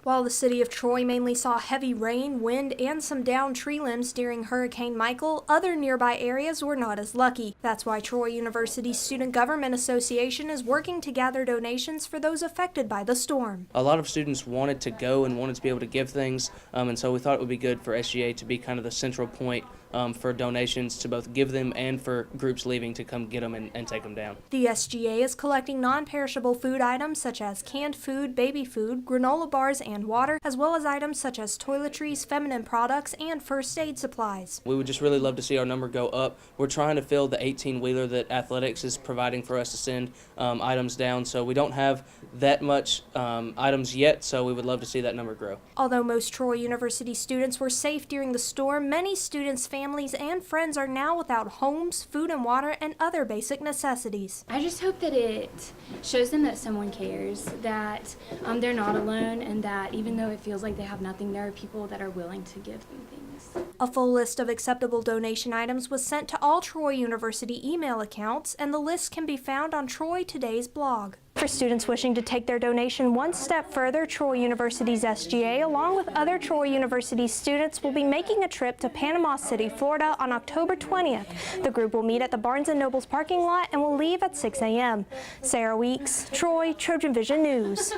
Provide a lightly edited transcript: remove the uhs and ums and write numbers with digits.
While the city of Troy mainly saw heavy rain, wind, and some downed tree limbs during Hurricane Michael, other nearby areas were not as lucky. That's why Troy University's Student Government Association is working to gather donations for those affected by the storm. A lot of students wanted to go and wanted to be able to give things, and so we thought it would be good for SGA to be kind of the central point for donations to both give them and for groups leaving to come get them and take them down. The SGA is collecting non-perishable food items such as canned food, baby food, granola bars, and water, as well as items such as toiletries, feminine products, and first aid supplies. We would just really love to see our number go up. We're trying to fill the 18-wheeler that athletics is providing for us to send items down, so we don't have that much items yet, so we would love to see that number grow. Although most Troy University students were safe during the storm, many students, families, and friends are now without homes, food and water, and other basic necessities. I just hope that it shows them that someone cares, that they're not alone, and that even though it feels like they have nothing, there are people that are willing to give them things. A full list of acceptable donation items was sent to all Troy University email accounts, and the list can be found on Troy Today's blog. For students wishing to take their donation one step further, Troy University's SGA, along with other Troy University students, will be making a trip to Panama City, Florida on October 20th. The group will meet at the Barnes & Noble's parking lot and will leave at 6 a.m. Sarah Weeks, Troy, TrojanVision News.